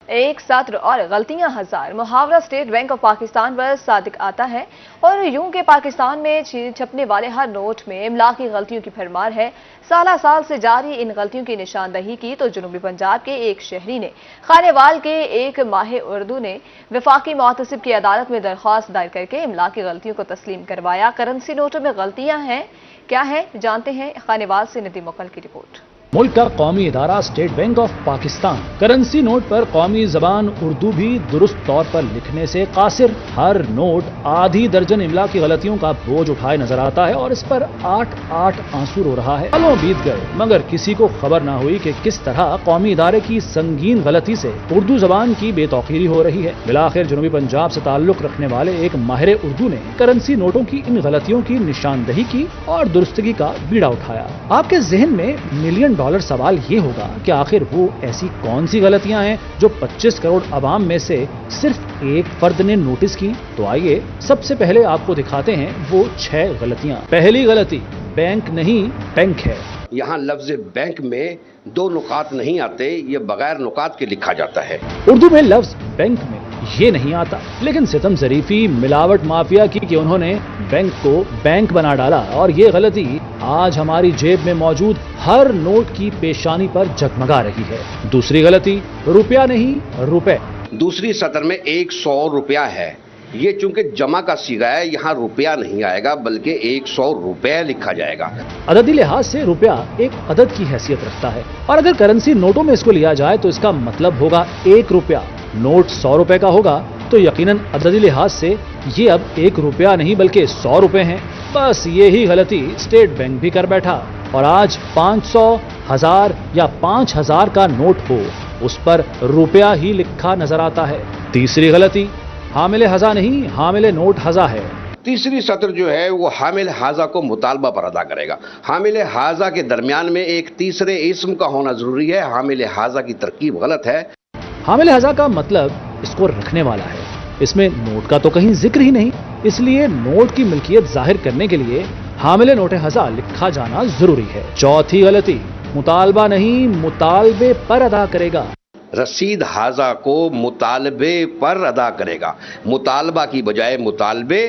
ایک سطر اور غلطیاں ہزار، محاورہ اسٹیٹ بینک آف پاکستان پر صادق آتا ہے اور یوں کہ پاکستان میں چھپنے والے ہر نوٹ میں املا کی غلطیوں کی بھرمار ہے۔ سالہ سال سے جاری ان غلطیوں کی نشاندہی کی تو جنوبی پنجاب کے ایک شہری نے خانے وال کے ایک ماہر اردو نے وفاقی محتسب کی عدالت میں درخواست دائر کر کے املا کی غلطیوں کو تسلیم کروایا۔ کرنسی نوٹوں میں غلطیاں ہیں کیا ہیں جانتے ہیں خانے وال سے ندیم مقل کی رپورٹ۔ ملک کا قومی ادارہ State Bank of Pakistan currency note پر قومی زبان اردو بھی درست طور پر لکھنے سے قاصر، ہر نوٹ آدھی درجن املا کی غلطیوں کا بوجھ اٹھائے نظر آتا ہے اور اس پر 8 آنسو رو رہا ہے۔ سالوں بیت گئے مگر کسی کو خبر نہ ہوئی کہ کس طرح قومی ادارے کی سنگین غلطی سے اردو زبان کی بے توقیری ہو رہی ہے۔ بالآخر جنوبی پنجاب سے تعلق رکھنے والے ایک ماہر اردو نے کرنسی نوٹوں کی ان غلطیوں کی نشاندہی کی اور درستگی کا بیڑا اٹھایا۔ آپ کے ذہن میں ملین ڈالر سوال یہ ہوگا کہ آخر وہ ایسی کون سی غلطیاں ہیں جو 25 کروڑ عوام میں سے صرف ایک فرد نے نوٹس کی؟ تو آئیے سب سے پہلے آپ کو دکھاتے ہیں وہ 6 غلطیاں۔ پہلی غلطی، بینک نہیں بینک ہے۔ یہاں لفظ بینک میں 2 نقاط نہیں آتے، یہ بغیر نقاط کے لکھا جاتا ہے۔ اردو میں لفظ بینک میں یہ نہیں آتا، لیکن ستم ظریفی ملاوٹ مافیا کی کہ انہوں نے بینک کو بینک بنا ڈالا اور یہ غلطی آج ہماری جیب میں موجود ہر نوٹ کی پیشانی پر جگمگا رہی ہے۔ دوسری غلطی، روپیہ نہیں روپے۔ دوسری سطر میں 100 روپیہ ہے، یہ چونکہ جمع کا صیغہ ہے، یہاں روپیہ نہیں آئے گا بلکہ 100 روپے لکھا جائے گا۔ عددی لحاظ سے روپیہ ایک عدد کی حیثیت رکھتا ہے اور اگر کرنسی نوٹوں میں اس کو لیا جائے تو اس کا مطلب ہوگا 1 روپیہ۔ نوٹ 100 روپے کا ہوگا تو یقیناً عددی لحاظ سے یہ اب 1 روپیہ نہیں بلکہ 100 روپے ہیں۔ بس یہی غلطی اسٹیٹ بینک بھی کر بیٹھا اور آج 500، 1000 یا 5000 کا نوٹ ہو اس پر روپیہ ہی لکھا نظر آتا ہے۔ تیسری غلطی، حامل ہزا نہیں حامل نوٹ ہزا ہے۔ تیسری سطر جو ہے وہ حامل حاضہ کو مطالبہ پر ادا کرے گا۔ حامل حاضہ کے درمیان میں ایک تیسرے اسم کا ہونا ضروری ہے۔ حامل حاضہ کی ترکیب غلط ہے۔ حامل ہزا کا مطلب اس کو رکھنے والا ہے، اس میں نوٹ کا تو کہیں ذکر ہی نہیں، اس لیے نوٹ کی ملکیت ظاہر کرنے کے لیے حامل نوٹ ہزا لکھا جانا ضروری ہے۔ چوتھی غلطی، مطالبہ نہیں مطالبے پر ادا کرے گا۔ رسید حاضہ کو مطالبے پر ادا کرے گا، مطالبہ کی بجائے مطالبے۔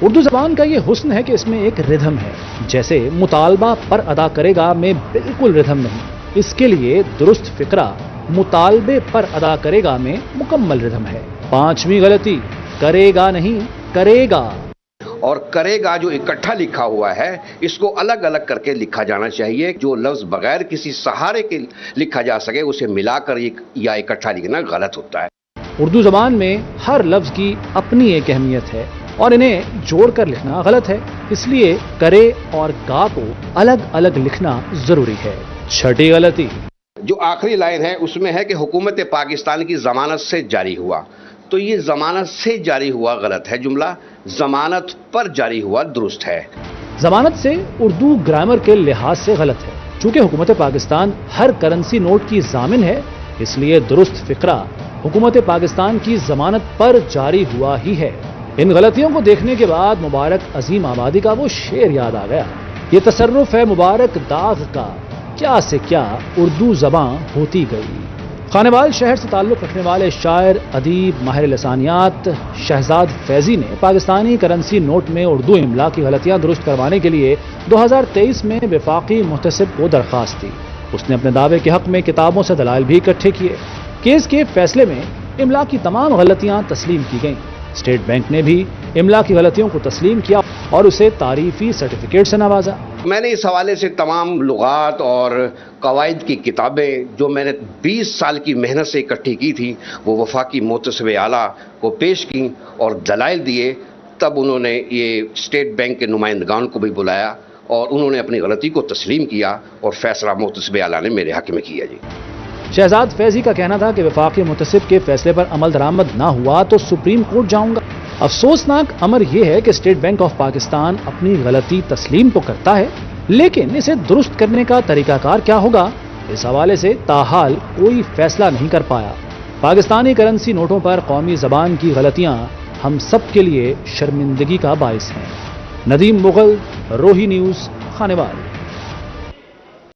اردو زبان کا یہ حسن ہے کہ اس میں ایک ردھم ہے، جیسے مطالبہ پر ادا کرے گا میں بالکل ردھم نہیں، اس کے لیے درست فقرہ مطالبے پر ادا کرے گا میں مکمل ردھم ہے۔ پانچویں غلطی، کرے گا نہیں کرے گا۔ اور کرے گا جو اکٹھا لکھا ہوا ہے اس کو الگ الگ کر کے لکھا جانا چاہیے۔ جو لفظ بغیر کسی سہارے کے لکھا جا سکے اسے ملا کر یا اکٹھا لکھنا غلط ہوتا ہے۔ اردو زبان میں ہر لفظ کی اپنی ایک اہمیت ہے اور انہیں جوڑ کر لکھنا غلط ہے، اس لیے کرے اور گا کو الگ الگ لکھنا ضروری ہے۔ چھٹی غلطی، جو آخری لائن ہے اس میں ہے کہ حکومت پاکستان کی ضمانت سے جاری ہوا، تو یہ ضمانت سے جاری ہوا غلط ہے، جملہ ضمانت پر جاری ہوا درست ہے۔ ضمانت سے اردو گرامر کے لحاظ سے غلط ہے، چونکہ حکومت پاکستان ہر کرنسی نوٹ کی ضامن ہے، اس لیے درست فقرہ حکومت پاکستان کی ضمانت پر جاری ہوا ہی ہے۔ ان غلطیوں کو دیکھنے کے بعد مبارک عظیم آبادی کا وہ شعر یاد آ گیا، یہ تصرف ہے مبارک داغ کا، کیا سے کیا اردو زبان ہوتی گئی۔ خانے وال شہر سے تعلق رکھنے والے شاعر، ادیب، ماہر لسانیات شہزاد فیضی نے پاکستانی کرنسی نوٹ میں اردو املا کی غلطیاں درست کروانے کے لیے 2023 میں وفاقی محتسب کو درخواست دی۔ اس نے اپنے دعوے کے حق میں کتابوں سے دلائل بھی اکٹھے کیے۔ کیس کے فیصلے میں املا کی تمام غلطیاں تسلیم کی گئیں۔ اسٹیٹ بینک نے بھی املا کی غلطیوں کو تسلیم کیا اور اسے تعریفی سرٹیفکیٹ سے نوازا۔ میں نے اس حوالے سے تمام لغات اور قواعد کی کتابیں جو میں نے 20 سال کی محنت سے اکٹھی کی تھی وہ وفاقی محتسب اعلیٰ کو پیش کی اور دلائل دیے۔ تب انہوں نے یہ اسٹیٹ بینک کے نمائندگان کو بھی بلایا اور انہوں نے اپنی غلطی کو تسلیم کیا اور فیصلہ محتسب اعلیٰ نے میرے حق میں کیا۔ جی شہزاد فیضی کا کہنا تھا کہ وفاقی محتسب کے فیصلے پر عمل درآمد نہ ہوا تو سپریم کورٹ جاؤں گا۔ افسوسناک امر یہ ہے کہ اسٹیٹ بینک آف پاکستان اپنی غلطی تسلیم تو کرتا ہے لیکن اسے درست کرنے کا طریقہ کار کیا ہوگا اس حوالے سے تاحال کوئی فیصلہ نہیں کر پایا۔ پاکستانی کرنسی نوٹوں پر قومی زبان کی غلطیاں ہم سب کے لیے شرمندگی کا باعث ہیں۔ ندیم مغل، روہی نیوز، خانے وال۔